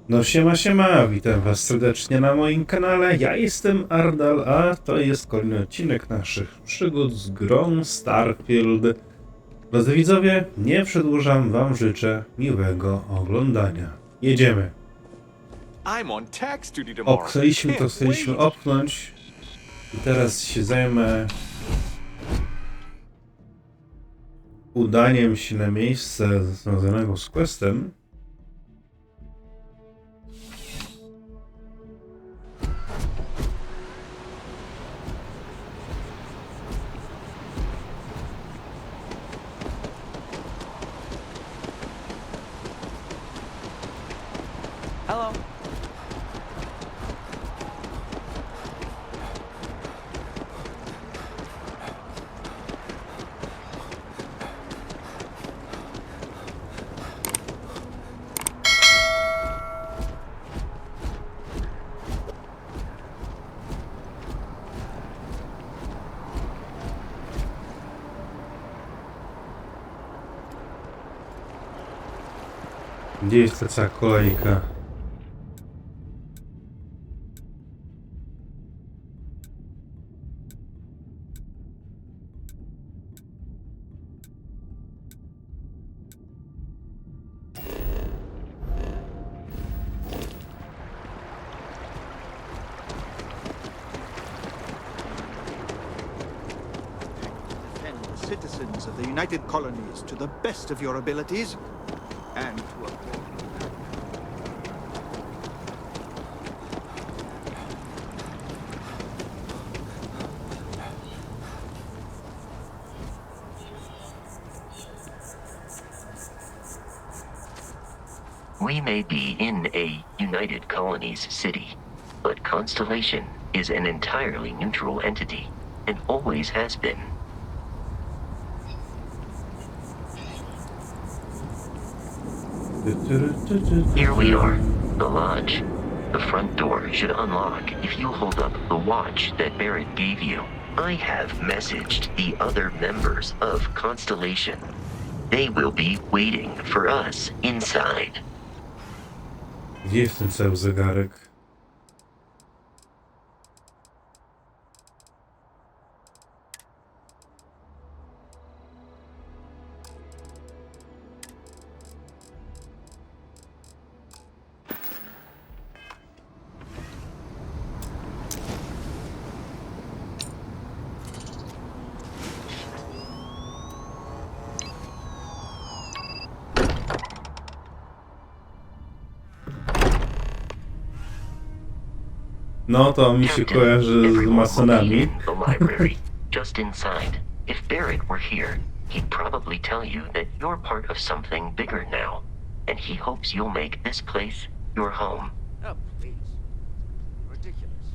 No siema, witam was serdecznie na moim kanale, ja jestem Ardal, a to jest kolejny odcinek naszych przygód z grą Starfield. Drodzy widzowie, nie przedłużam, wam życzę miłego oglądania. Jedziemy. Chcieliśmy opchnąć i teraz się zajmę udaniem się na miejsce związanego z questem. Hello. Gdzie jest ta cała kolejka? Defend the citizens of the United Colonies to the best of your abilities, and to avoid. We may be in a United Colonies city, but Constellation is an entirely neutral entity, and always has been. Here we are, the lodge. The front door should unlock if you hold up the watch that Barrett gave you. I have messaged the other members of Constellation. They will be waiting for us inside. Gdzie jest ten cały zegarek? No to mi się kojarzy z masonami. The library, just inside. If Barrett were here, he'd probably tell you that you're part of something bigger now, and he hopes you'll make this place your home. Oh, please. Ridiculous.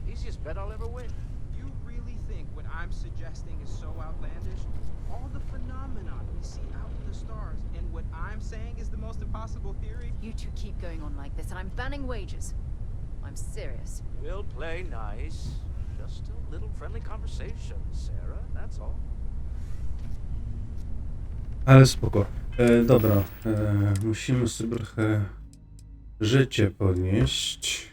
Easiest bet I'll ever win. You really think what I'm suggesting is so outlandish? All the phenomenon we see out in the stars, and what I'm saying is the most impossible theory? You two keep going on like this, and I'm banning wages. I'm serious. We'll play nice. Just a little friendly conversation, Sarah. That's all. Ale spoko. Dobra, musimy sobie trochę życie podnieść.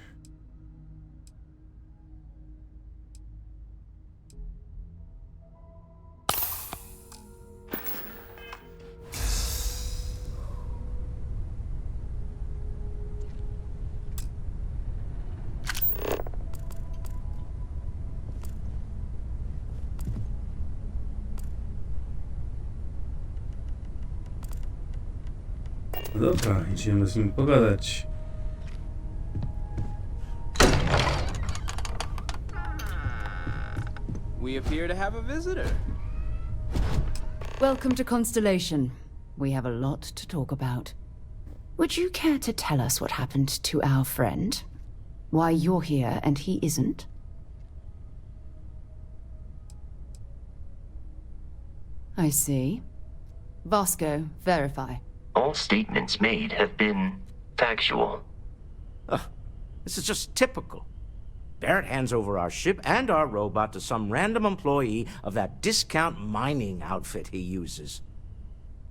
Dobra, idziemy z nim pogadać. We appear to have a visitor. Welcome to Constellation. We have a lot to talk about. Would you care to tell us what happened to our friend? Why you're here and he isn't? I see. Vasco, verify. All statements made have been factual. This is just typical. Barrett hands over our ship and our robot to some random employee of that discount mining outfit he uses.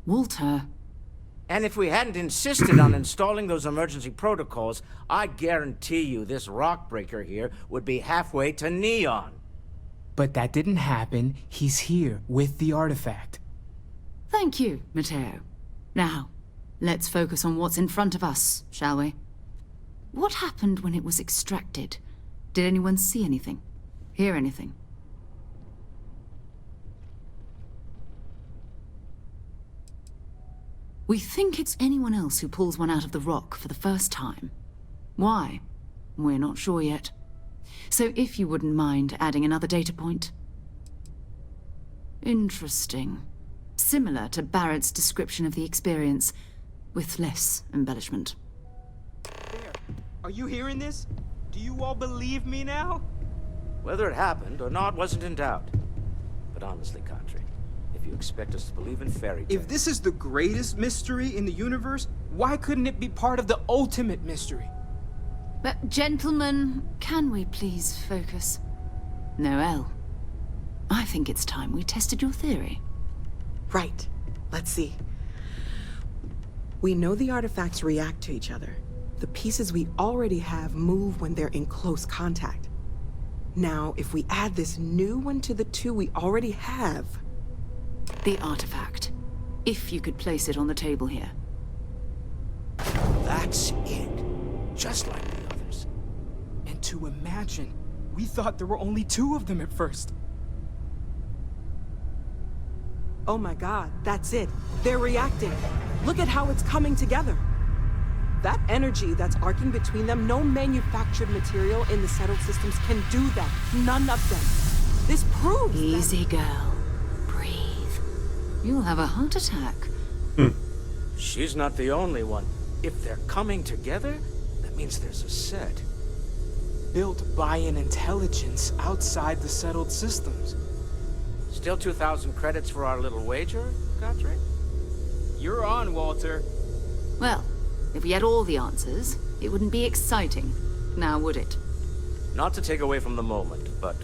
Walter, And if we hadn't insisted on installing those emergency protocols, I guarantee you this rock breaker here would be halfway to Neon. But that didn't happen. He's here with the artifact. Thank you, Matteo. Now, let's focus on what's in front of us, shall we? What happened when it was extracted? Did anyone see anything? Hear anything? We think it's anyone else who pulls one out of the rock for the first time. Why? We're not sure yet. So if you wouldn't mind adding another data point. Interesting. Similar to Barrett's description of the experience, with less embellishment. There. Are you hearing this? Do you all believe me now? Whether it happened or not wasn't in doubt. But honestly, Country, if you expect us to believe in fairy tales... If this is the greatest mystery in the universe, why couldn't it be part of the ultimate mystery? But gentlemen, can we please focus? Noelle, I think it's time we tested your theory. Right. Let's see. We know the artifacts react to each other. The pieces we already have move when they're in close contact. Now, if we add this new one to the two we already have... The artifact. If you could place it on the table here. That's it. Just like the others. And to imagine, we thought there were only 2 of them at first. Oh my god, that's it. They're reacting. Look at how it's coming together. That energy that's arcing between them, no manufactured material in the settled systems can do that. None of them. This proves Easy, girl. Breathe. You'll have a heart attack. She's not the only one. If they're coming together, that means there's a set. Built by an intelligence outside the settled systems. Still 2,000 credits for our little wager, Country? You're on, Walter. Well, if we had all the answers, it wouldn't be exciting. Now, would it? Not to take away from the moment, but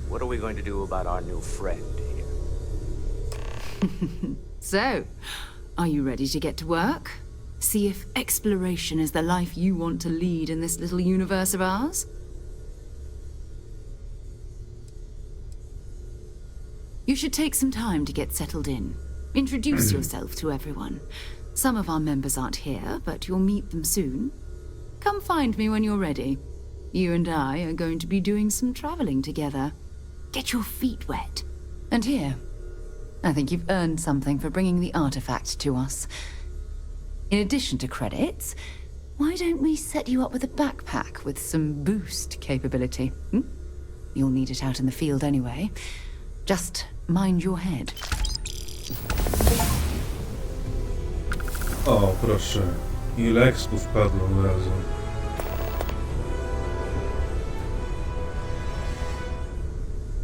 what are we going to do about our new friend here? So, are you ready to get to work? See if exploration is the life you want to lead in this little universe of ours? You should take some time to get settled in. Introduce yourself to everyone. Some of our members aren't here, but you'll meet them soon. Come find me when you're ready. You and I are going to be doing some traveling together. Get your feet wet. And here, I think you've earned something for bringing the artifact to us. In addition to credits, why don't we set you up with a backpack with some boost capability? You'll need it out in the field anyway. Just mind your head. O, proszę. Ile ekspów wpadło od razu.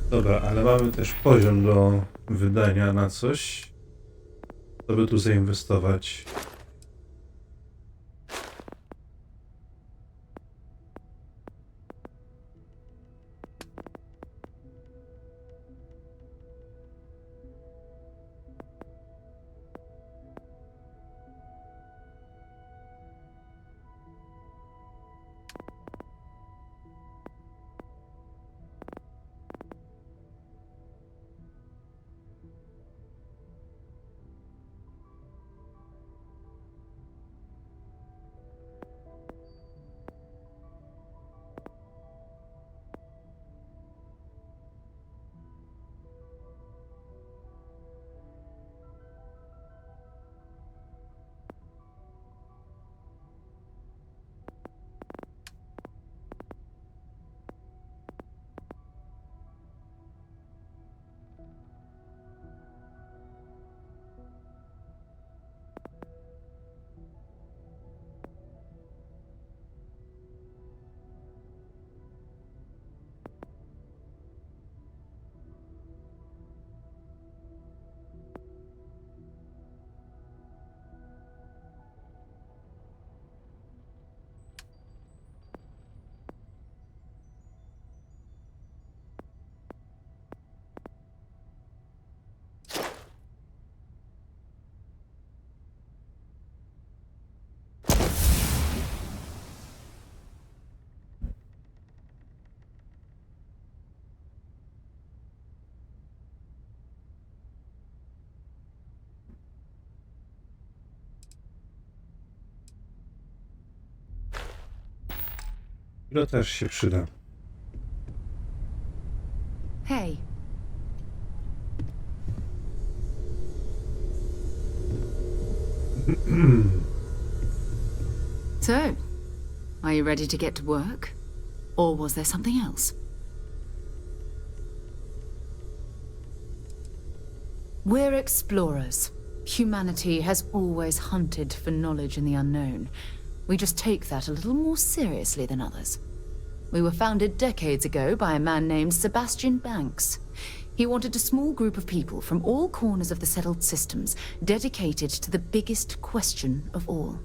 Dobra, ale mamy też poziom do wydania na coś. To by tu zainwestować. I to też się przyda. Hey. So, are you ready to get to work? Or was there something else? We're explorers. Humanity has always hunted for knowledge in the unknown. We just take that a little more seriously than others. We were founded decades ago by a man named Sebastian Banks. He wanted a small group of people from all corners of the settled systems dedicated to the biggest question of all.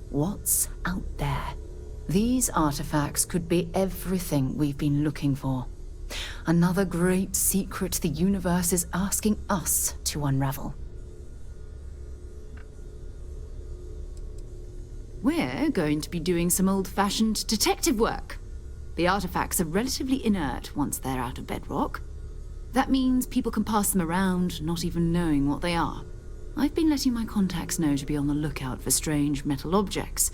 What's out there? These artifacts could be everything we've been looking for. Another great secret the universe is asking us to unravel. We're going to be doing some old-fashioned detective work. The artifacts are relatively inert once they're out of bedrock. That means people can pass them around, not even knowing what they are. I've been letting my contacts know to be on the lookout for strange metal objects.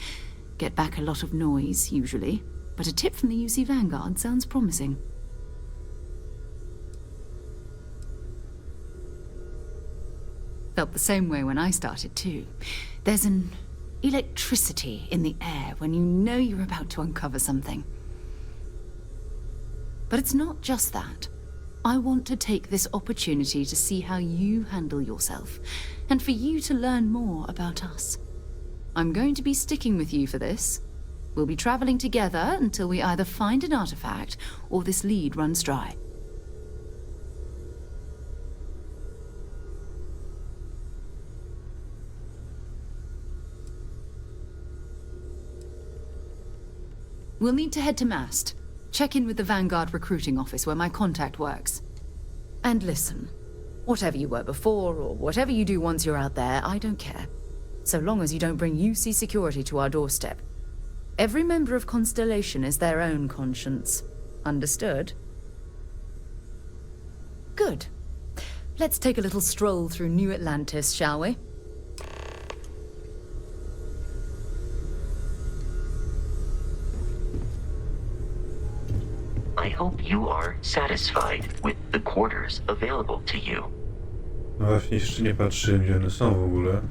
Get back a lot of noise, usually, but a tip from the UC Vanguard sounds promising. Felt the same way when I started, too. There's an electricity in the air when you know you're about to uncover something. But it's not just that. I want to take this opportunity to see how you handle yourself, and for you to learn more about us. I'm going to be sticking with you for this. We'll be traveling together until we either find an artifact or this lead runs dry. We'll need to head to Mast. Check in with the Vanguard recruiting office where my contact works. And listen, whatever you were before or whatever you do once you're out there, I don't care. So long as you don't bring UC security to our doorstep. Every member of Constellation is their own conscience. Understood? Good. Let's take a little stroll through New Atlantis, shall we? I hope you are satisfied with the quarters available to you. No właśnie, jeszcze nie patrzyłem, gdzie one są w ogóle.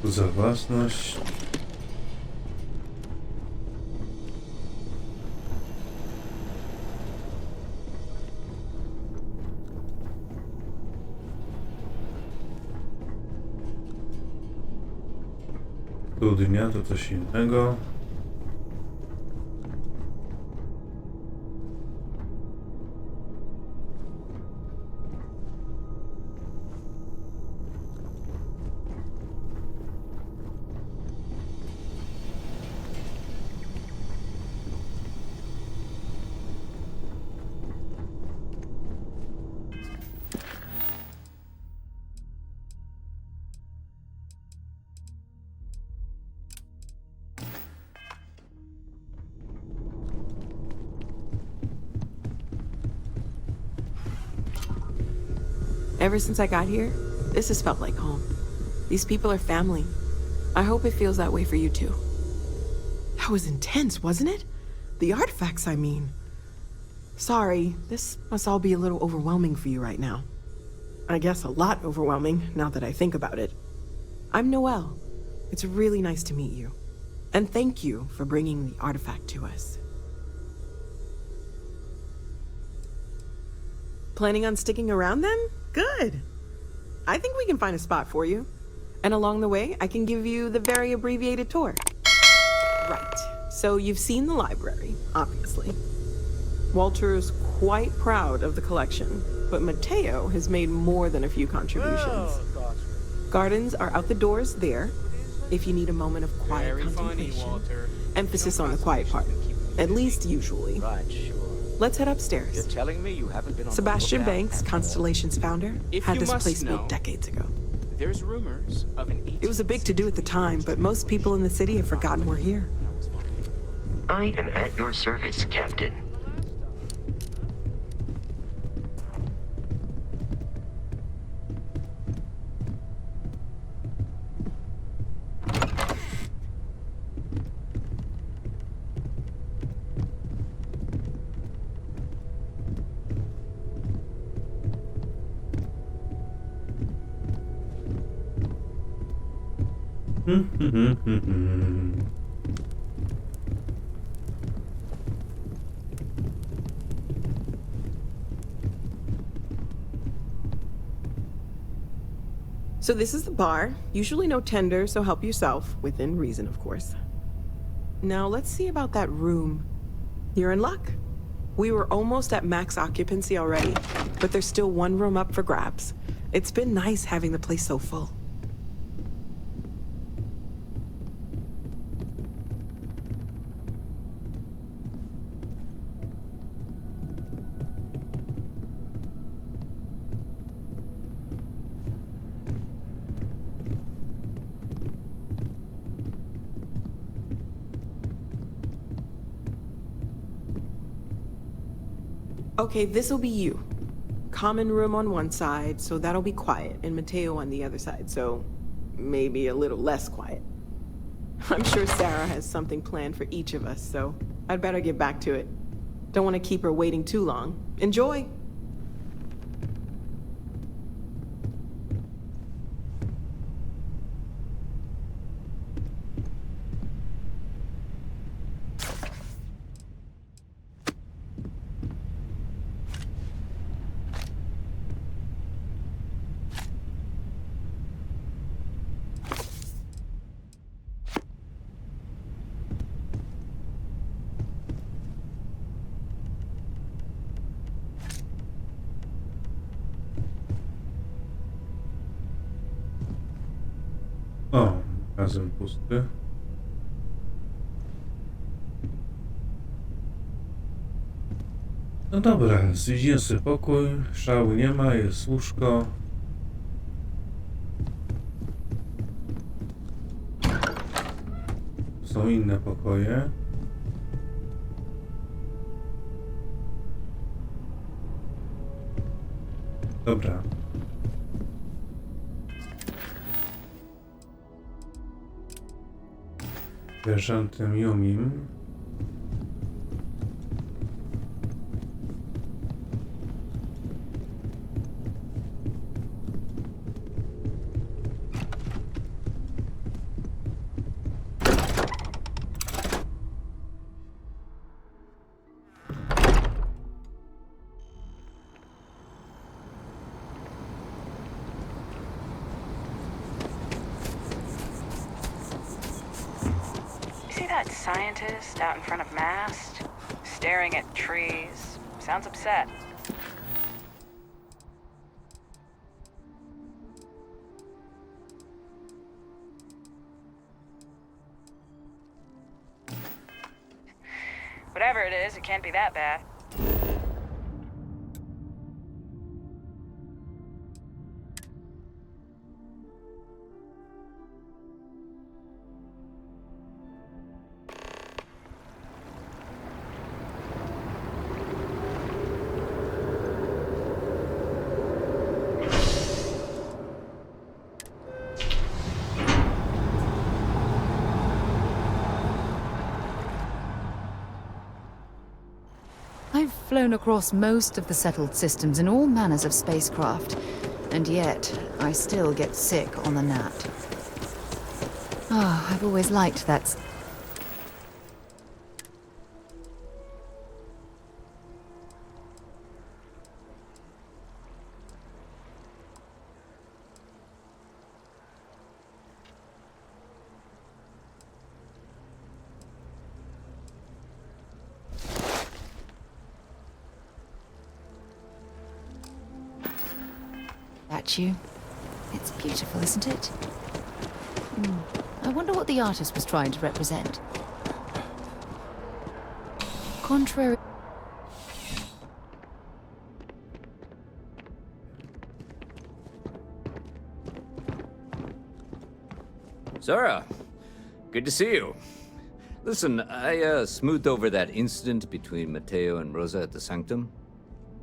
Za własność. Studnia to coś innego. Ever since I got here, this has felt like home. These people are family. I hope it feels that way for you too. That was intense, wasn't it? The artifacts, I mean. Sorry, this must all be a little overwhelming for you right now. I guess a lot overwhelming, now that I think about it. I'm Noelle. It's really nice to meet you. And thank you for bringing the artifact to us. Planning on sticking around then? Good. I think we can find a spot for you. And along the way, I can give you the very abbreviated tour. Right. So you've seen the library, obviously. Walter's quite proud of the collection, but Mateo has made more than a few contributions. Gardens are out the doors there. if you need a moment of quiet Very funny, contemplation. Walter. Emphasis on the quiet part. At least usually. Right, sure. Let's head You're upstairs. telling me you haven't been on Sebastian the lookout Banks, at all? Constellation's founder, If had you this must place know, built decades ago. There's rumors of an 18th It was a big to-do at the time, but most people in the city have forgotten we're here. I am at your service, Captain. So this is the bar. Usually no tender, so help yourself. Within reason, of course. Now let's see about that room. You're in luck. We were almost at max occupancy already, but there's still one room up for grabs. It's been nice having the place so full. Okay, this'll be you. Common room on one side, so that'll be quiet, and Mateo on the other side, so maybe a little less quiet. I'm sure Sarah has something planned for each of us, so I'd better get back to it. Don't want to keep her waiting too long. Enjoy! O, razem pusty. No dobra, zwiedzimy sobie pokój, szału nie ma, jest łóżko. Są inne pokoje. Dobra. Sierżantem Yumim. That scientist out in front of mast, staring at trees, sounds upset. Whatever it is, it can't be that bad. I've flown across most of the settled systems in all manners of spacecraft, and yet I still get sick on the gnat. I've always liked that. Statue. It's beautiful, isn't it? I wonder what the artist was trying to represent. Contrary... Sarah, good to see you. Listen, I smoothed over that incident between Matteo and Rosa at the Sanctum.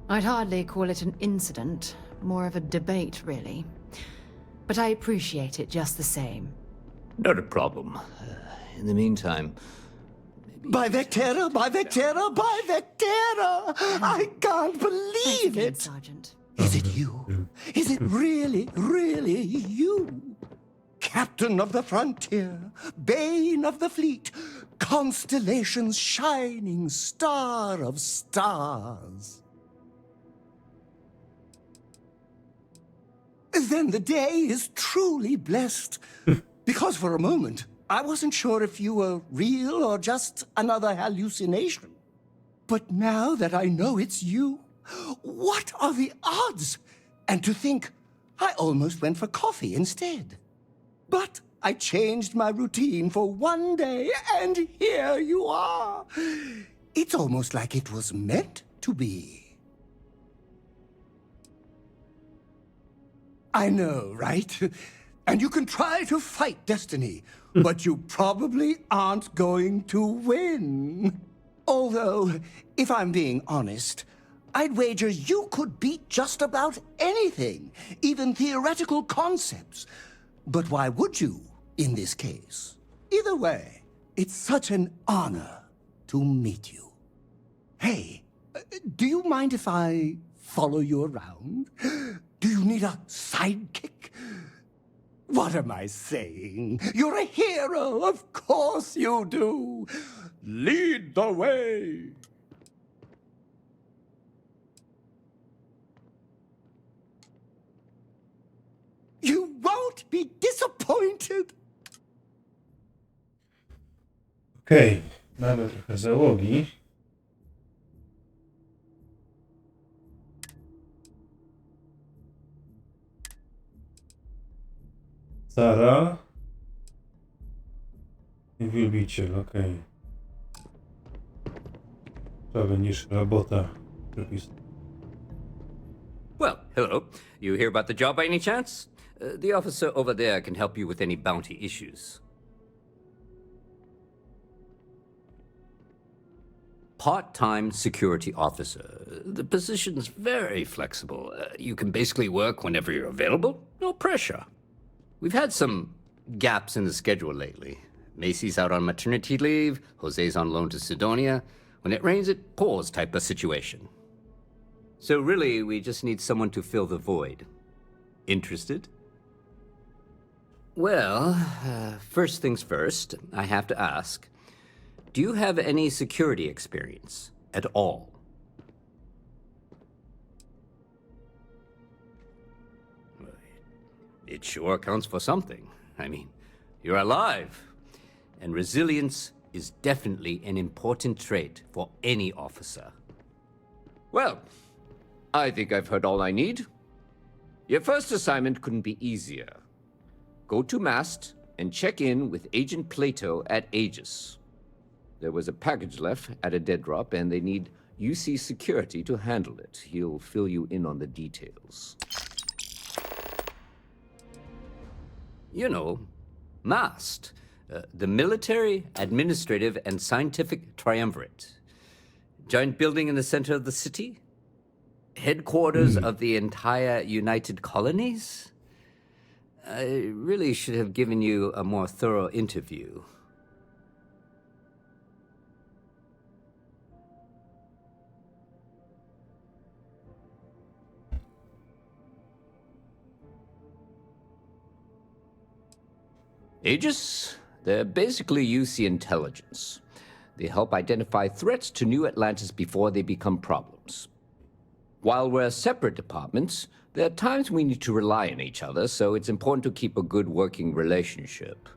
I'd hardly call it an incident, more of a debate, really. But I appreciate it just the same. Not a problem. In the meantime... By Vectera, by Vectera, by Vectera! I can't believe Thanks again, it! Sergeant. Is it you? Is it really, really you? Captain of the frontier, bane of the fleet, constellation's shining star of stars. Then the day is truly blessed, because for a moment, I wasn't sure if you were real or just another hallucination. But now that I know it's you, what are the odds? And to think, I almost went for coffee instead. But I changed my routine for one day, and here you are. It's almost like it was meant to be. I know, right? And you can try to fight destiny, but you probably aren't going to win. Although, if I'm being honest, I'd wager you could beat just about anything, even theoretical concepts. But why would you, in this case? Either way, it's such an honor to meet you. Hey, do you mind if I follow you around? Do you need a sidekick? What am I saying? You're a hero, of course you do. Lead the way. You won't be disappointed. Okej, mamy trochę załogi. Sara i wielbiciel, okej. Prawie niż robota. Well, hello. You hear about the job by any chance? The officer over there can help you with any bounty issues. Part-time security officer. The position's very flexible. You can basically work whenever you're available. No pressure. We've had some gaps in the schedule lately. Macy's out on maternity leave, Jose's on loan to Sidonia. When it rains, it pours type of situation. So really, we just need someone to fill the void. Interested? Well, first things first, I have to ask, do you have any security experience at all? It sure counts for something. I mean, you're alive. And resilience is definitely an important trait for any officer. Well, I think I've heard all I need. Your first assignment couldn't be easier. Go to Mast and check in with Agent Plato at Aegis. There was a package left at a dead drop, and they need UC security to handle it. He'll fill you in on the details. You know, MAST, the Military, Administrative, and Scientific Triumvirate. Giant building in the center of the city? Headquarters of the entire United Colonies? I really should have given you a more thorough interview. Aegis? They're basically UC intelligence. They help identify threats to New Atlantis before they become problems. While we're separate departments, there are times we need to rely on each other, so it's important to keep a good working relationship.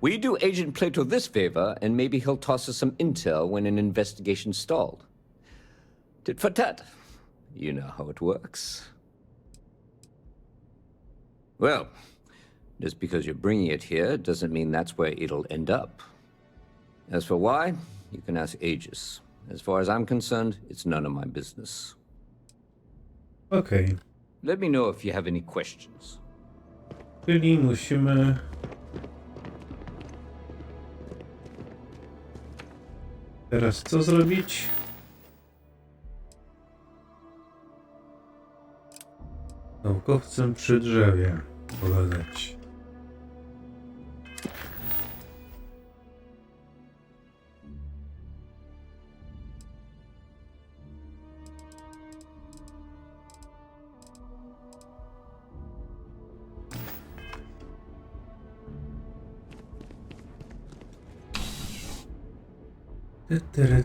We do Agent Plato this favor, and maybe he'll toss us some intel when an investigation stalled. Tit for tat. You know how it works. Well, Just because you're bringing it here doesn't mean that's where it'll end up. As for why, you can ask Aegis. As far as I'm concerned, it's none of my business. Okej. Let me know if you have any questions. Czyli musimy... Teraz co zrobić? Naukowcem przy drzewie pogadać. Ty.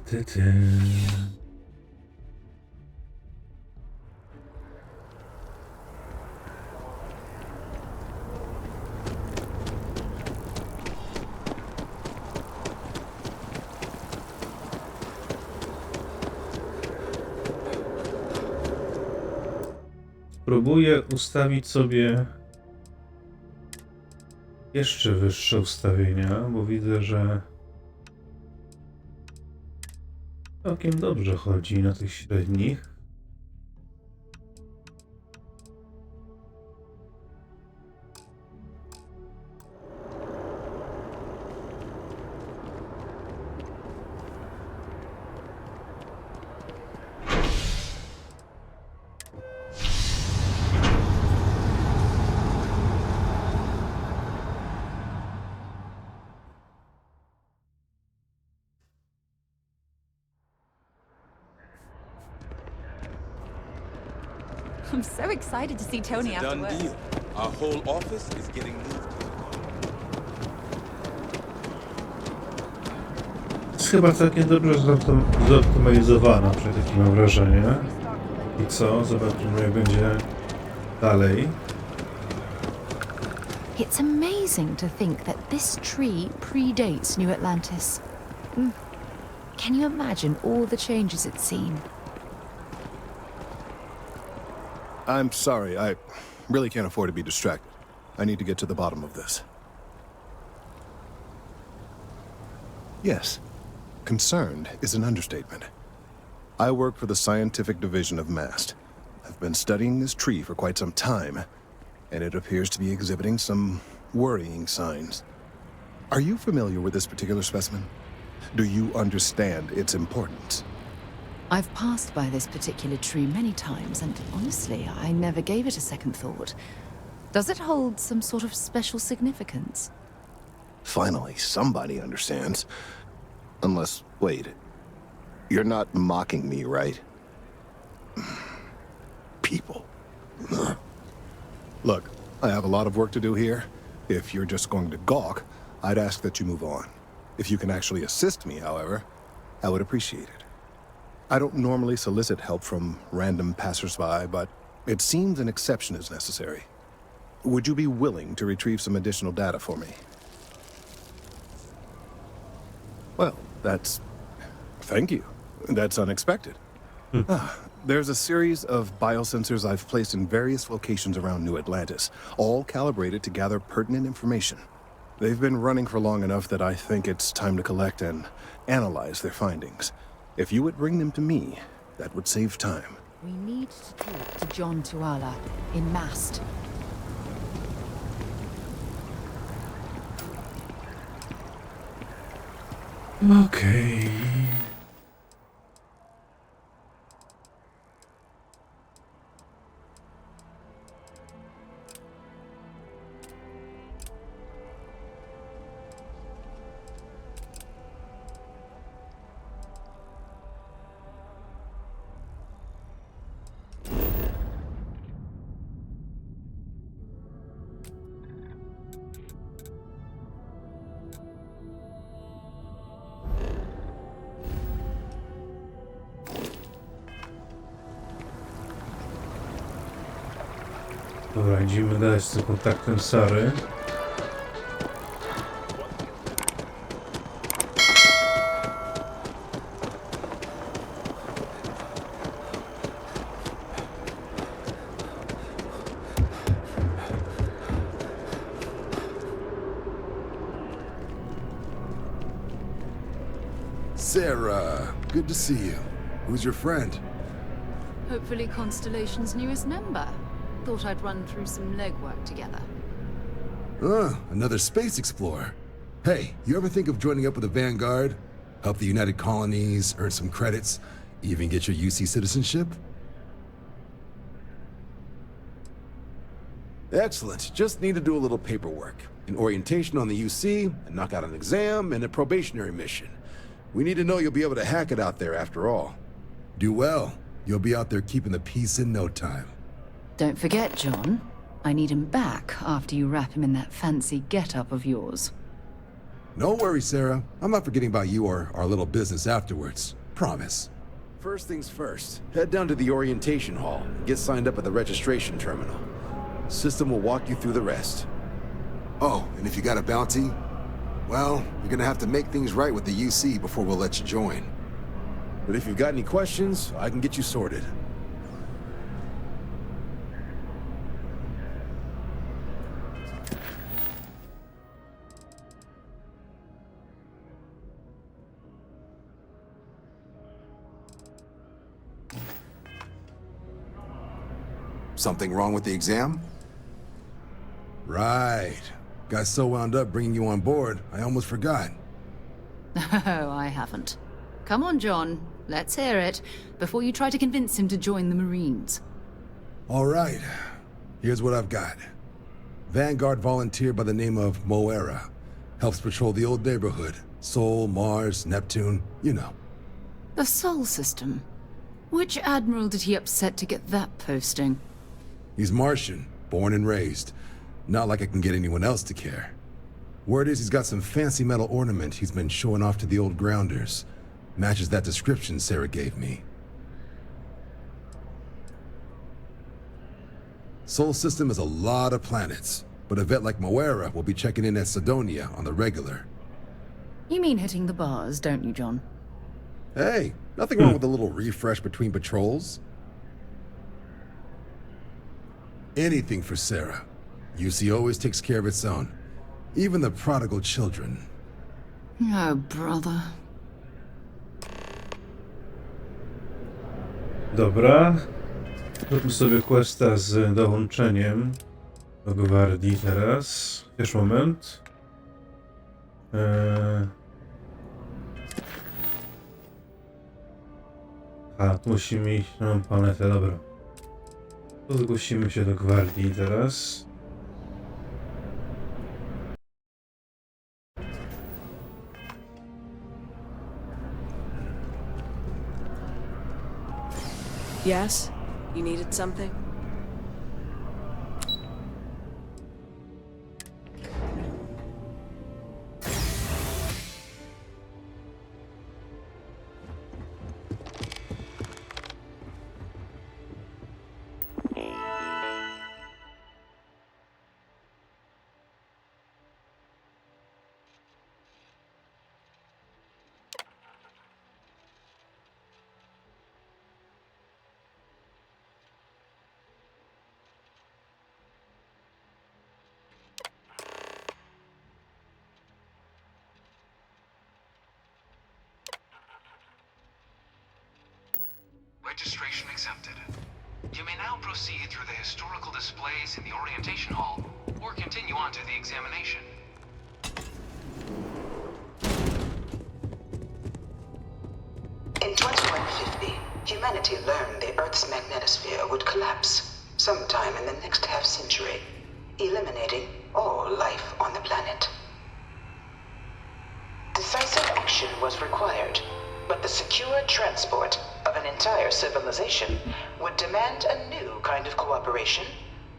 Próbuję ustawić sobie jeszcze wyższe ustawienia, bo widzę, że całkiem dobrze chodzi na tych średnich. I'm so excited to see Tony It's a done afterwards. deal. Our whole office is getting moved. Jest chyba całkiem dobrze zoptymalizowana, przynajmniej takie mam wrażenie. I co? Zobaczymy, jak będzie dalej. It's amazing to think that this tree predates New Atlantis. Can you imagine all the changes it's seen? I'm sorry, I really can't afford to be distracted. I need to get to the bottom of this. Yes, concerned is an understatement. I work for the scientific division of MAST. I've been studying this tree for quite some time, and it appears to be exhibiting some worrying signs. Are you familiar with this particular specimen? Do you understand its importance? I've passed by this particular tree many times, and honestly, I never gave it a second thought. Does it hold some sort of special significance? Finally, somebody understands. Unless, wait, you're not mocking me, right? People. Look, I have a lot of work to do here. If you're just going to gawk, I'd ask that you move on. If you can actually assist me, however, I would appreciate it. I don't normally solicit help from random passersby, but it seems an exception is necessary. Would you be willing to retrieve some additional data for me? Well, thank you. That's unexpected. There's a series of biosensors I've placed in various locations around New Atlantis, all calibrated to gather pertinent information. They've been running for long enough that I think it's time to collect and analyze their findings. If you would bring them to me, that would save time. We need to talk to John Tuala in Mast. Okej. Dobra, idziemy dalej z tym kontaktem Sary. Sarah, good to see you. Who's your friend? Hopefully Constellation's newest member. Thought I'd run through some legwork together. Another space explorer. Hey, you ever think of joining up with the Vanguard? Help the United Colonies, earn some credits, even get your UC citizenship? Excellent. Just need to do a little paperwork. An orientation on the UC, and knock out an exam, and a probationary mission. We need to know you'll be able to hack it out there after all. Do well. You'll be out there keeping the peace in no time. Don't forget, John. I need him back after you wrap him in that fancy get-up of yours. No worries, Sarah. I'm not forgetting about you or our little business afterwards. Promise. First things first, head down to the orientation hall and get signed up at the registration terminal. System will walk you through the rest. Oh, and if you got a bounty, well, you're gonna have to make things right with the UC before we'll let you join. But if you've got any questions, I can get you sorted. Something wrong with the exam? Right. Got so wound up bringing you on board, I almost forgot. Oh, I haven't. Come on, John. Let's hear it, before you try to convince him to join the Marines. All right. Here's what I've got. Vanguard volunteer by the name of Moira. Helps patrol the old neighborhood. Sol, Mars, Neptune, you know. The Sol system. Which admiral did he upset to get that posting? He's Martian, born and raised. Not like I can get anyone else to care. Word is he's got some fancy metal ornament he's been showing off to the old grounders. Matches that description Sarah gave me. Sol system has a lot of planets, but a vet like Moira will be checking in at Sidonia on the regular. You mean hitting the bars, don't you, John? Hey, nothing wrong with a little refresh between patrols. Anything for Sarah. UC always takes care of its own. Even the prodigal children. Oh, brother. Dobra. Zróbmy sobie questa z dołączeniem do gwardii teraz. Chwilę, moment. A, tu musimy iść na planetę, dobra. To zgłosimy się do gwardii teraz. Yes? You needed something? Registration accepted. You may now proceed through the historical displays in the orientation hall, or continue on to the examination. In 2150, humanity learned the Earth's magnetosphere would collapse sometime in the next half-century, eliminating all life on the planet. Decisive action was required, but the secure transport of an entire civilization would demand a new kind of cooperation,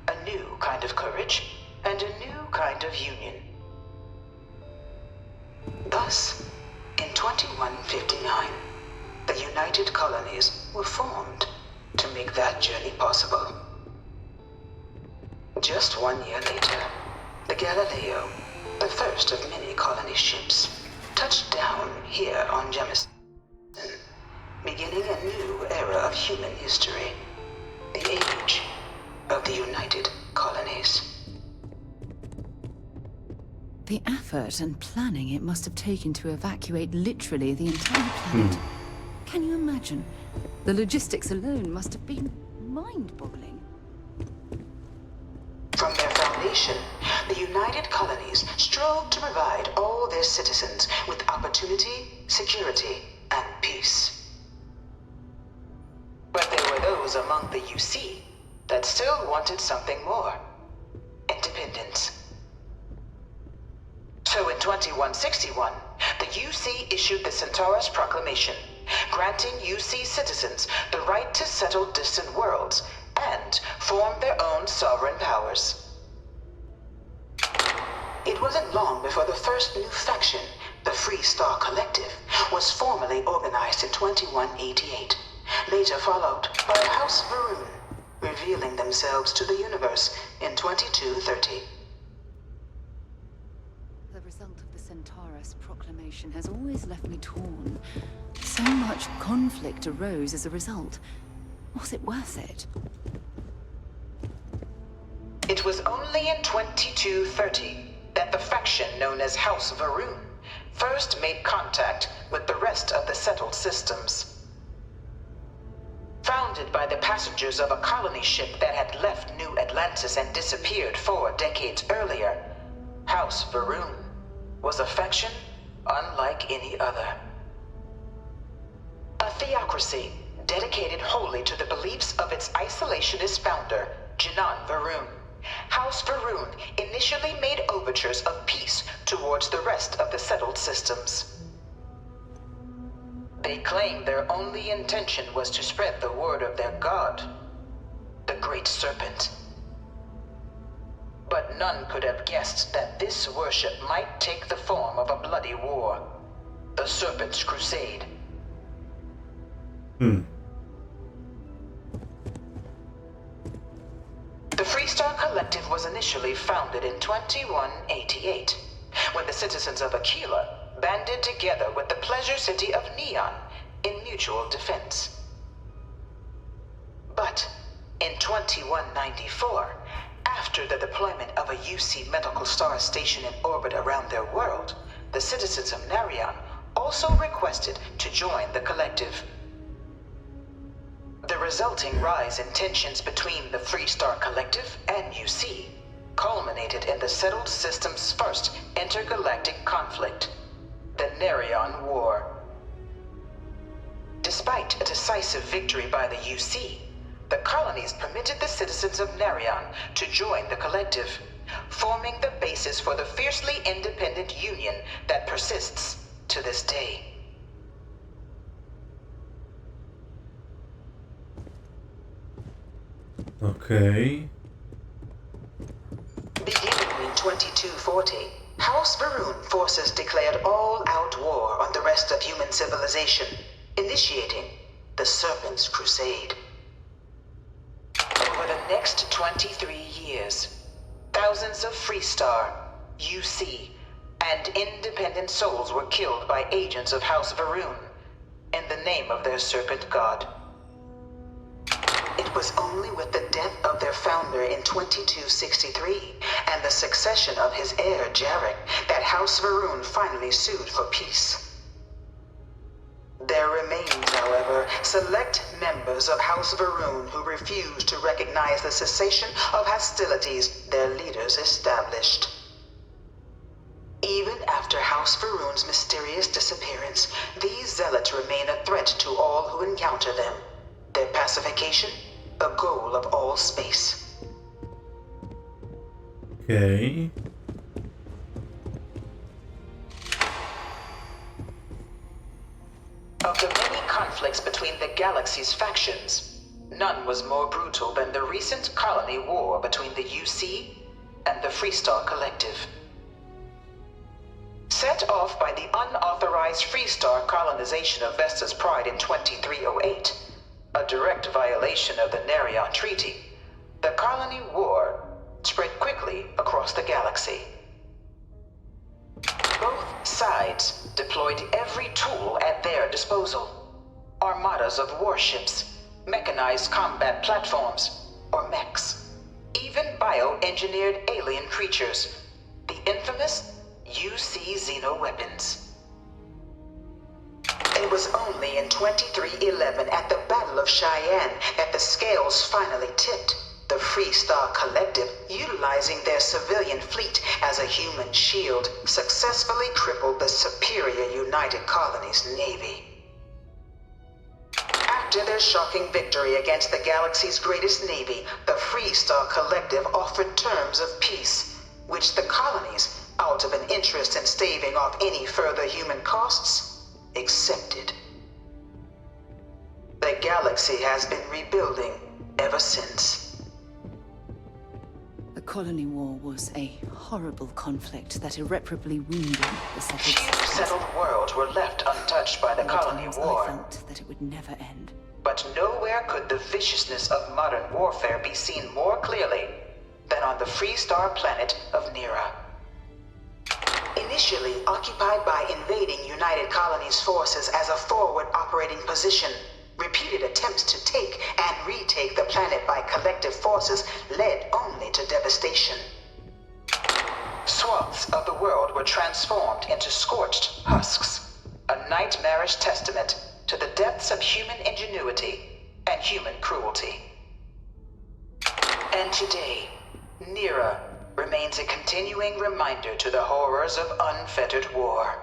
a new kind of courage, and a new kind of union. Thus, in 2159, the United Colonies were formed to make that journey possible. Just 1 year later, the Galileo, the first of many colony ships, touched down here on Jemison, beginning a new era of human history, the age of the United Colonies. The effort and planning it must have taken to evacuate literally the entire planet. Can you imagine? The logistics alone must have been mind-boggling. From their foundation, the United Colonies strove to provide all their citizens with opportunity, security, and peace. But there were those among the UC that still wanted something more. Independence. So in 2161, the UC issued the Centaurus Proclamation, granting UC citizens the right to settle distant worlds and form their own sovereign powers. It wasn't long before the first new faction, the Free Star Collective, was formally organized in 2188, later followed by House Varun, revealing themselves to the universe in 2230. The result of the Centaurus Proclamation has always left me torn. So much conflict arose as a result. Was it worth it? It was only in 2230 that the faction known as House Varun first made contact with the rest of the settled systems. Founded by the passengers of a colony ship that had left New Atlantis and disappeared 4 decades earlier, House Varun was a faction unlike any other. A theocracy dedicated wholly to the beliefs of its isolationist founder, Jinan Varun. House Varun initially made overtures of peace towards the rest of the settled systems. They claimed their only intention was to spread the word of their god, the Great Serpent. But none could have guessed that this worship might take the form of a bloody war, the Serpent's Crusade. The Freestar Collective was initially founded in 2188, when the citizens of Aquila banded together with the pleasure city of Neon in mutual defense. But in 2194, after the deployment of a UC medical star station in orbit around their world, the citizens of Narion also requested to join the collective. The resulting rise in tensions between the Freestar Collective and UC culminated in the settled system's first intergalactic conflict, the Narion War. Despite a decisive victory by the UC, the colonies permitted the citizens of Narion to join the collective, forming the basis for the fiercely independent union that persists to this day. Okay. Beginning in 2240, House Varun forces declared all-out war on the rest of human civilization, initiating the Serpent's Crusade. Over the next 23 years, thousands of Freestar, UC, and independent souls were killed by agents of House Varun in the name of their serpent god. It was only with the death of their founder in 2263 and the succession of his heir, Jarek, that House Varun finally sued for peace. There remains, however, select members of House Varun who refuse to recognize the cessation of hostilities their leaders established. Even after House Varun's mysterious disappearance, these zealots remain a threat to all who encounter them. Their pacification, a goal of all space. Okay. Of the many conflicts between the galaxy's factions, none was more brutal than the recent colony war between the UC and the Freestar Collective. Set off by the unauthorized Freestar colonization of Vesta's Pride in 2308, a direct violation of the Narion Treaty, the colony war spread quickly across the galaxy. Both sides deployed every tool at their disposal. Armadas of warships, mechanized combat platforms, or mechs, even bioengineered alien creatures, the infamous UC xeno-weapons. It was only in 2311 at the Battle of Cheyenne that the scales finally tipped. The Free Star Collective, utilizing their civilian fleet as a human shield, successfully crippled the superior United Colonies Navy. After their shocking victory against the galaxy's greatest navy, the Free Star Collective offered terms of peace, which the colonies, out of an interest in staving off any further human costs, accepted. The galaxy has been rebuilding ever since. The colony war was a horrible conflict that irreparably wounded the settled Few settled worlds were left untouched by the colony war. I felt that it would never end. But nowhere could the viciousness of modern warfare be seen more clearly than on the Free Star planet of Nira. Initially occupied by invading United Colonies forces as a forward operating position, repeated attempts to take and retake the planet by collective forces led only to devastation. Swaths of the world were transformed into scorched husks, a nightmarish testament to the depths of human ingenuity and human cruelty. And today, Nira remains a continuing reminder to the horrors of unfettered war.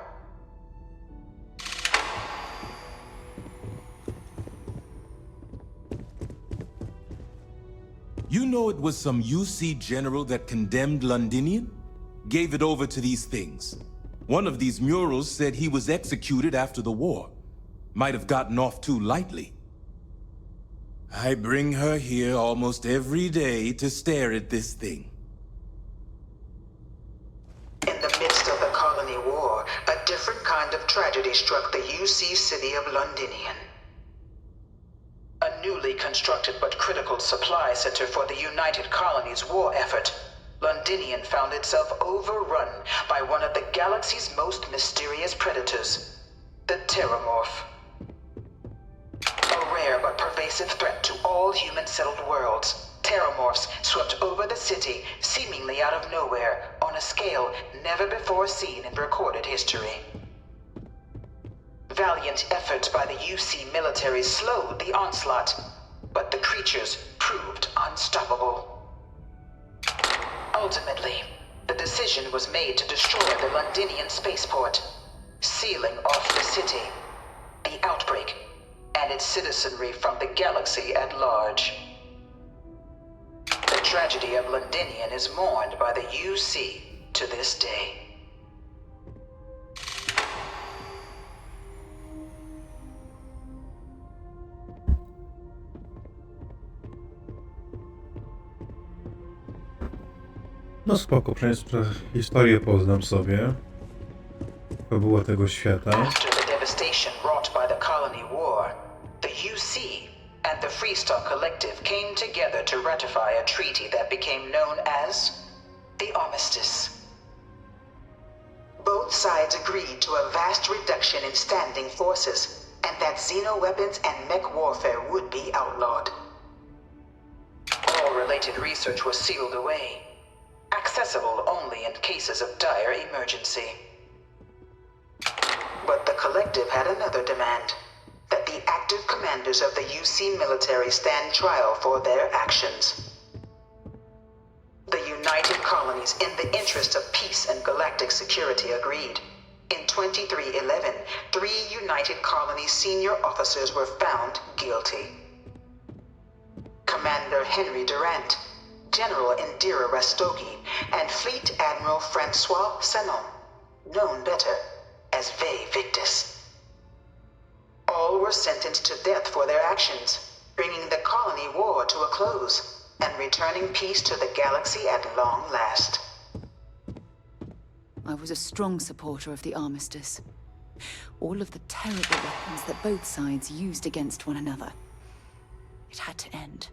You know it was some UC general that condemned Londinian? Gave it over to these things. One of these murals said he was executed after the war. Might have gotten off too lightly. I bring her here almost every day to stare at this thing. In the midst of the colony war, a different kind of tragedy struck the UC city of Londinian. A newly constructed but critical supply center for the United Colonies' war effort, Londinian found itself overrun by one of the galaxy's most mysterious predators, the Terramorph. A rare but pervasive threat to all human-settled worlds, Terramorphs swept over the city, seemingly out of nowhere, on a scale never before seen in recorded history. Valiant efforts by the UC military slowed the onslaught, but the creatures proved unstoppable. Ultimately, the decision was made to destroy the Londinian spaceport, sealing off the city, the outbreak, and its citizenry from the galaxy at large. The tragedy of Londinian is mourned by the UC to this day. No spoko, przynajmniej historię poznam sobie. To było tego świata. After the devastation wrought by the colony war, the UC and the Free Star Collective came together to ratify a treaty that became known as the Armistice. Both sides agreed to a vast reduction in standing forces, and that xeno-weapons and mech warfare would be outlawed. All related research was sealed away, accessible only in cases of dire emergency. But the Collective had another demand, that the active commanders of the UC military stand trial for their actions. The United Colonies, in the interest of peace and galactic security, agreed. In 2311, 3 United Colonies senior officers were found guilty. Commander Henry Durant, General Indira Rastogi, and Fleet Admiral Francois Sanon, known better as Ve Victus. All were sentenced to death for their actions, bringing the colony war to a close and returning peace to the galaxy at long last. I was a strong supporter of the armistice. All of the terrible weapons that both sides used against one another. It had to end.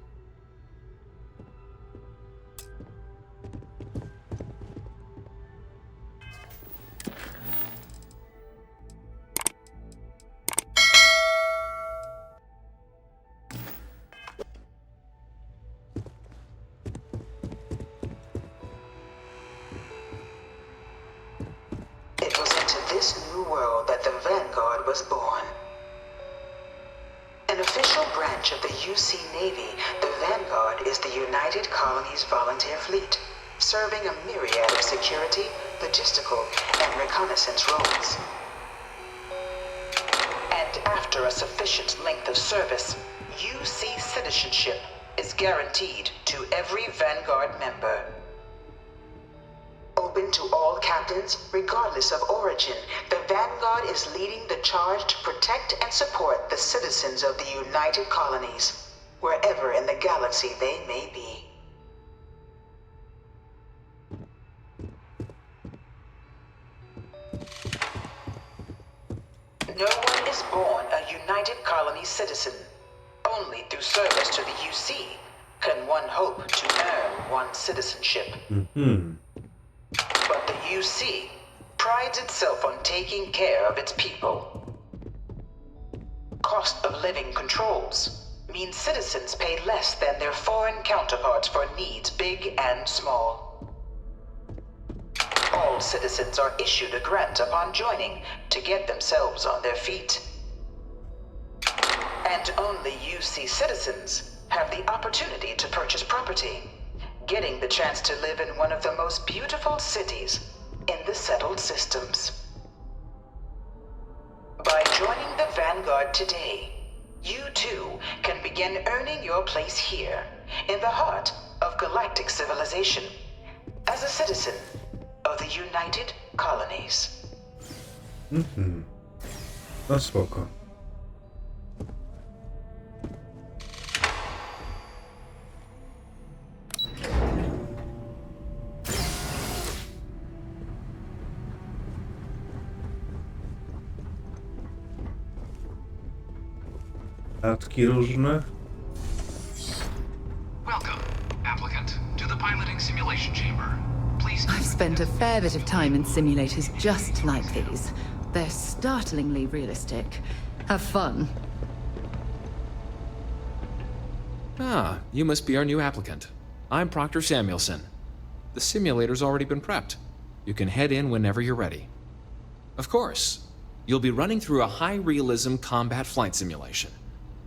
into this new world that the Vanguard was born. An official branch of the UC Navy, the Vanguard is the United Colonies Volunteer Fleet, serving a myriad of security, logistical, and reconnaissance roles. And after a sufficient length of service, UC citizenship is guaranteed to every Vanguard member. Open to all captains, regardless of origin, the Vanguard is leading the charge to protect and support the citizens of the United Colonies, wherever in the galaxy they may be. No one is born a United Colonies citizen. Only through service to the UC can one hope to earn one's citizenship. But the UC prides itself on taking care of its people. Cost of living controls mean citizens pay less than their foreign counterparts for needs big and small. All citizens are issued a grant upon joining to get themselves on their feet. And only UC citizens have the opportunity to purchase property, getting the chance to live in one of the most beautiful cities in the settled systems. By joining the Vanguard today, you too can begin earning your place here, in the heart of galactic civilization, as a citizen of the United Colonies. No spoko. Dodatki różne. Welcome, applicant, to the piloting simulation chamber. Please. I've spent a fair bit of time in simulators just like these. They're startlingly realistic. Have fun. Ah, you must be our new applicant. I'm Proctor Samuelson. The simulator's already been prepped. You can head in whenever you're ready. Of course, you'll be running through a high-realism combat flight simulation,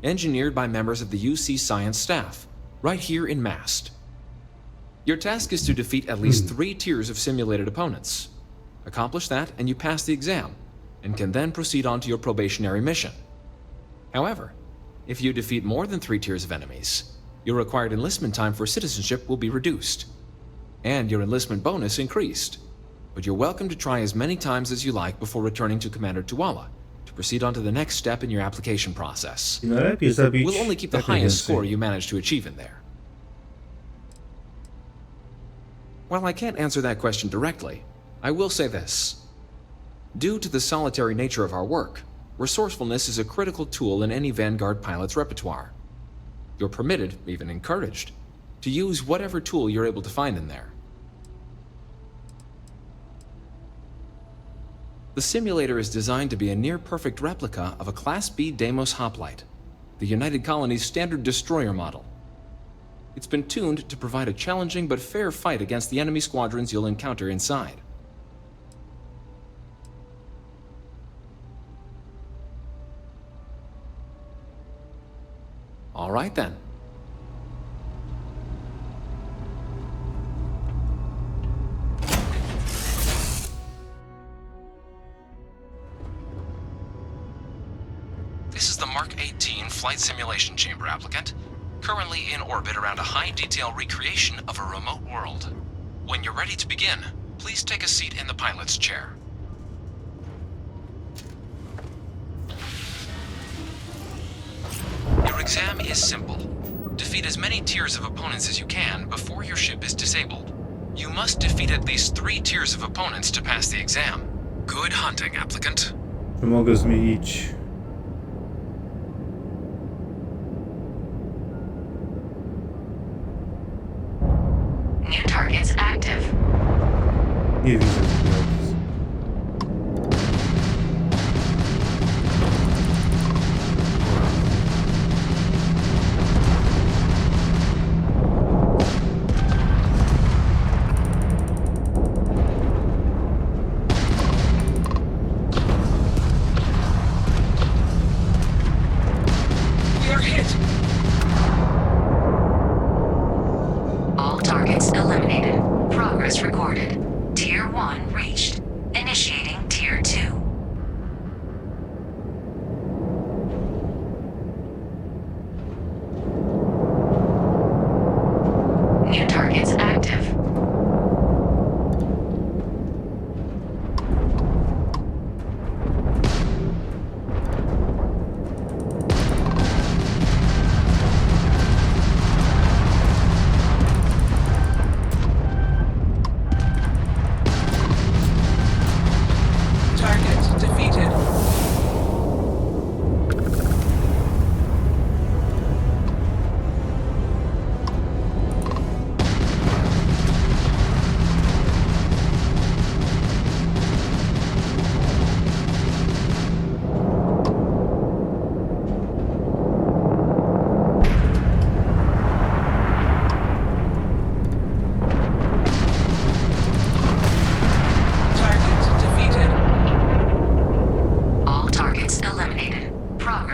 engineered by members of the UC science staff, right here in Mast. Your task is to defeat at least 3 tiers of simulated opponents. Accomplish that and you pass the exam, and can then proceed on to your probationary mission. However, if you defeat more than 3 tiers of enemies, your required enlistment time for citizenship will be reduced, and your enlistment bonus increased. But you're welcome to try as many times as you like before returning to Commander Tuala, to proceed on to the next step in your application process. We'll only keep the highest score you manage to achieve in there. While I can't answer that question directly, I will say this. Due to the solitary nature of our work, resourcefulness is a critical tool in any Vanguard pilot's repertoire. You're permitted, even encouraged, to use whatever tool you're able to find in there. The simulator is designed to be a near-perfect replica of a Class B Deimos hoplite, the United Colonies' standard destroyer model. It's been tuned to provide a challenging but fair fight against the enemy squadrons you'll encounter inside. All right then. This is the Mark 18 Flight Simulation Chamber applicant, currently in orbit around a high-detail recreation of a remote world. When you're ready to begin, please take a seat in the pilot's chair. Your exam is simple. Defeat as many tiers of opponents as you can before your ship is disabled. You must defeat at least 3 tiers of opponents to pass the exam. Good hunting, applicant. Czy mogę zmienić? New targets active. Nie widzę tego.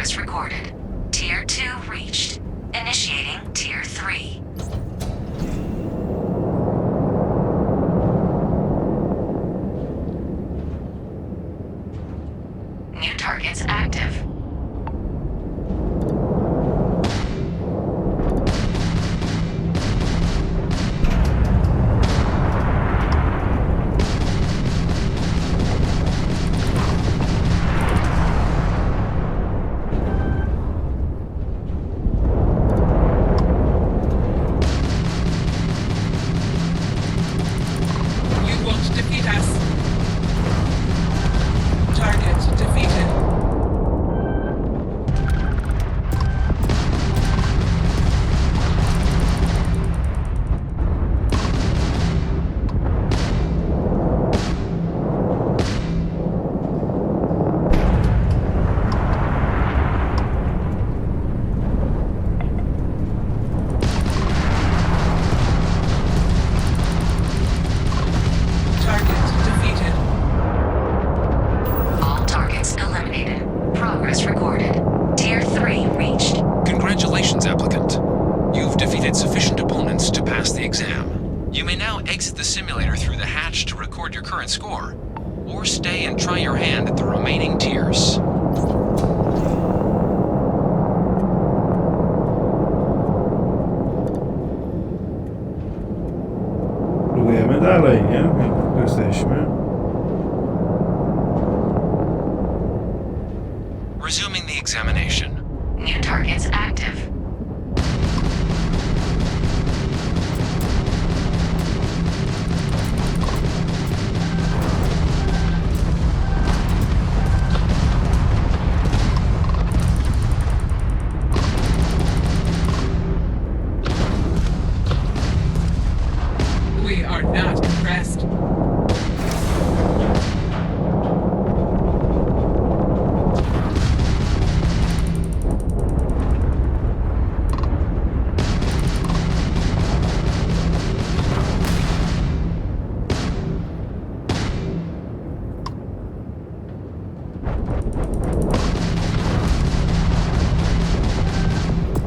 Progress recorded. Tier 2 reached. Initiating Tier 3. New targets active. Próbujemy dalej, nie? Jak jesteśmy. Resuming the examination. New targets active. We are not impressed.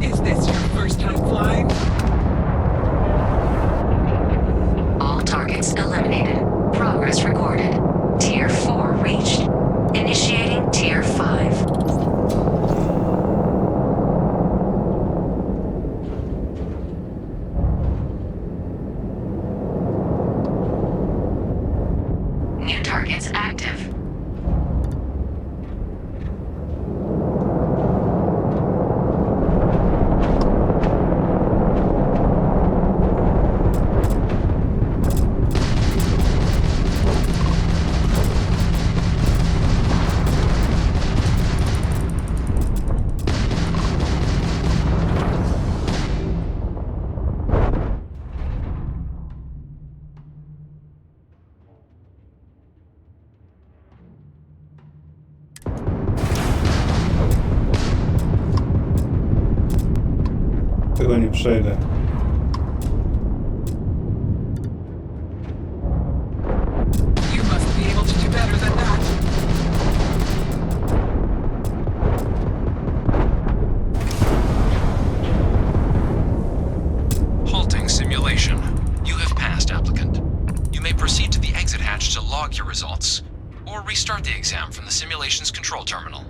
Is this your first time flying? All targets eliminated. Progress recorded. Tier 4 reached. Initiating Tier 5. New targets active. Tego nie przejdę. You must be able to do better than that. Halting simulation. You have passed, applicant. You may proceed to the exit hatch to log your results, or restart the exam from the simulation's control terminal.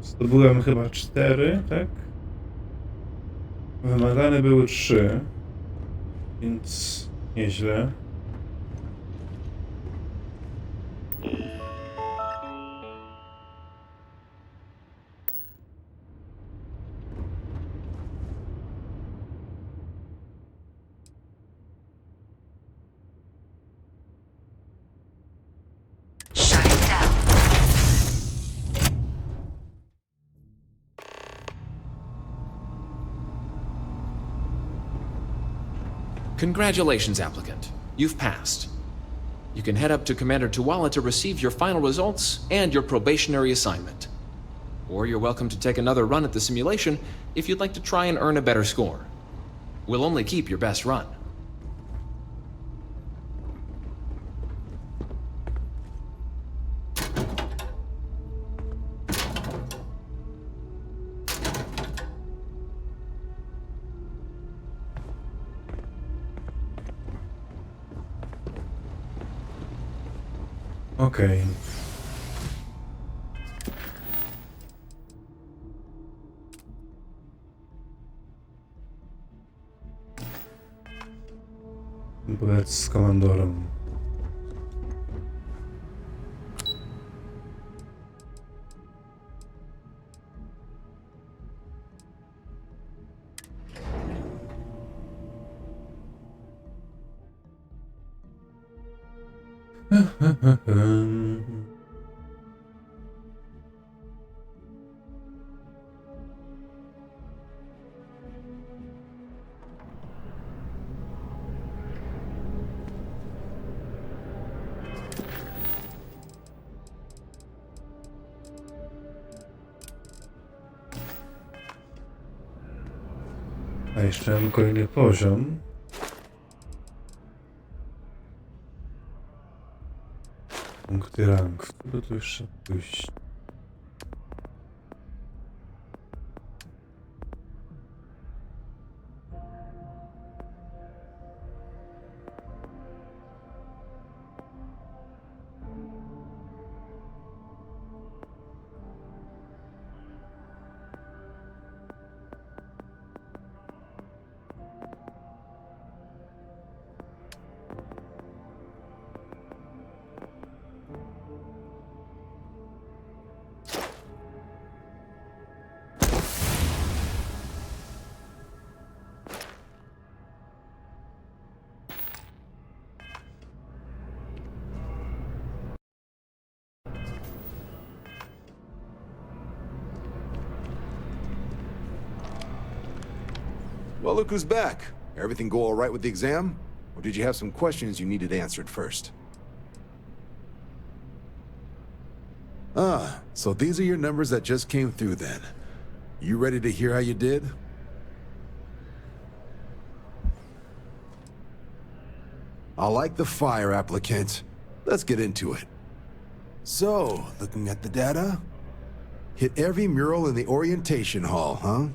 Zdobyłem chyba 4, tak? Wymagane były 3, więc nieźle. Congratulations, applicant. You've passed. You can head up to Commander Tuwala to receive your final results and your probationary assignment. Or you're welcome to take another run at the simulation if you'd like to try and earn a better score. We'll only keep your best run. Okej. Powiedz z komandorem. A jeszcze mam kolejny poziom. Punkty rank. W którego tu jeszcze pójść? Well, look who's back. Everything go all right with the exam? Or did you have some questions you needed answered first? Ah, so these are your numbers that just came through then. You ready to hear how you did? I like the fire, applicant. Let's get into it. So, looking at the data? Hit every mural in the orientation hall, huh?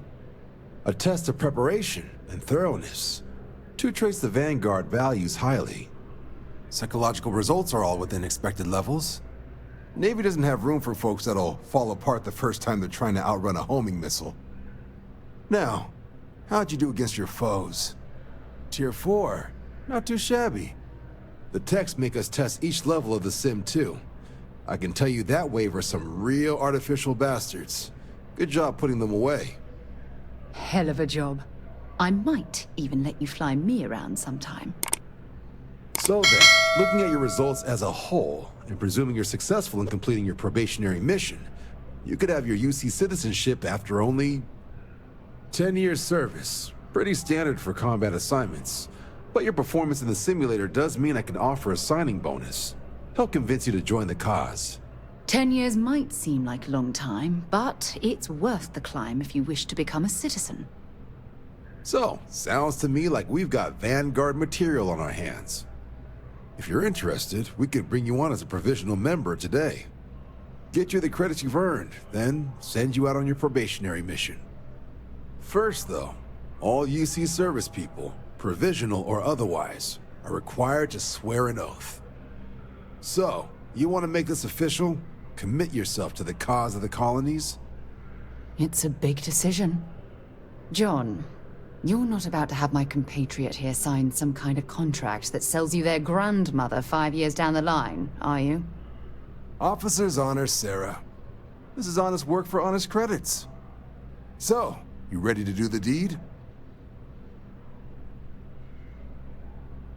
A test of preparation and thoroughness. To trace the Vanguard values highly. Psychological results are all within expected levels. Navy doesn't have room for folks that'll fall apart the first time they're trying to outrun a homing missile. Now, how'd you do against your foes? Tier 4. Not too shabby. The techs make us test each level of the sim too. I can tell you that wave are some real artificial bastards. Good job putting them away. Hell of a job. I might even let you fly me around sometime. So then, looking at your results as a whole, and presuming you're successful in completing your probationary mission, you could have your UC citizenship after only 10 years service. Pretty standard for combat assignments. But your performance in the simulator does mean I can offer a signing bonus. Help convince you to join the cause. 10 years might seem like a long time, but it's worth the climb if you wish to become a citizen. So, sounds to me like we've got Vanguard material on our hands. If you're interested, we could bring you on as a provisional member today. Get you the credits you've earned, then send you out on your probationary mission. First, though, all UC service people, provisional or otherwise, are required to swear an oath. So, you want to make this official? Commit yourself to the cause of the colonies? It's a big decision. John, you're not about to have my compatriot here sign some kind of contract that sells you their grandmother 5 years down the line, are you? Officer's honor, Sarah. This is honest work for honest credits. So, you ready to do the deed?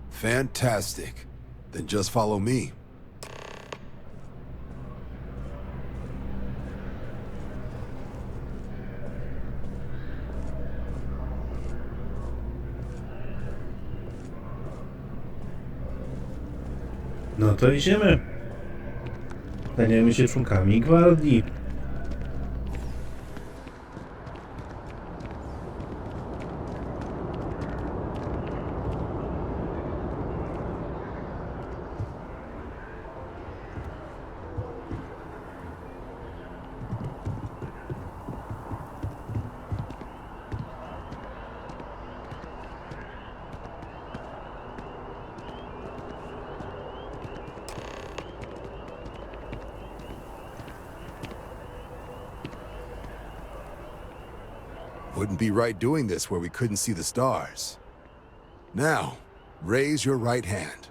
Fantastic. Then just follow me. No to idziemy. Staniemy się członkami gwardii. Wouldn't be right doing this where we couldn't see the stars. Now, raise your right hand.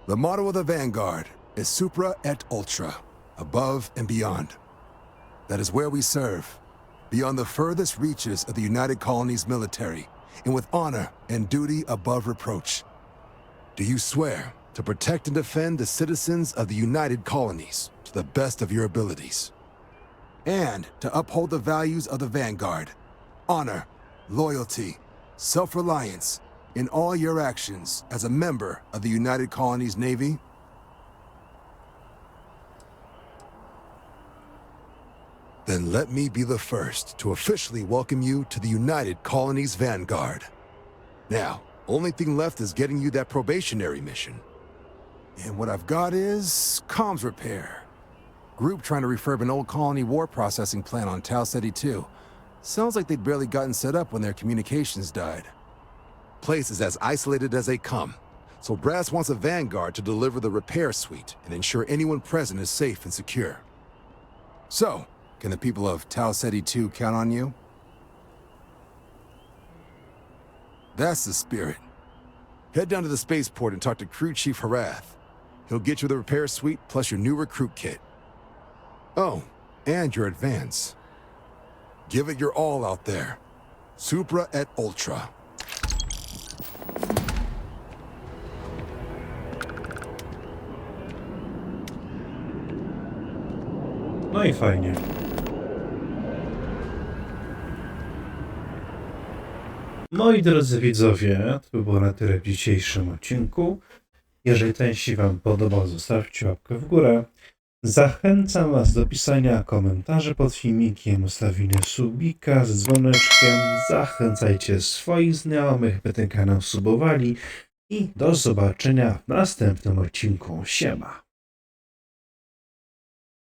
The motto of the Vanguard is Supra et Ultra, above and beyond. That is where we serve, beyond the furthest reaches of the United Colonies military, and with honor and duty above reproach. Do you swear to protect and defend the citizens of the United Colonies to the best of your abilities? And to uphold the values of the Vanguard, honor, loyalty, self-reliance, in all your actions as a member of the United Colonies Navy? Then let me be the first to officially welcome you to the United Colonies Vanguard. Now, only thing left is getting you that probationary mission. And what I've got is comms repair. Group trying to refurb an old colony war processing plant on Tau Ceti 2. Sounds like they'd barely gotten set up when their communications died. Place is as isolated as they come, so Brass wants a Vanguard to deliver the repair suite and ensure anyone present is safe and secure. So, can the people of Tau Ceti 2 count on you? That's the spirit. Head down to the spaceport and talk to Crew Chief Harath. He'll get you the repair suite plus your new recruit kit. Oh, and your advance. Give it your all out there. Supra et Ultra. No i fajnie. Moi drodzy widzowie, to by było na tyle w dzisiejszym odcinku. Jeżeli ten się Wam podobał, zostawcie łapkę w górę. Zachęcam Was do pisania komentarzy pod filmikiem, ustawienia subika z dzwoneczkiem. Zachęcajcie swoich znajomych, by ten kanał subowali. I do zobaczenia w następnym odcinku. Siema.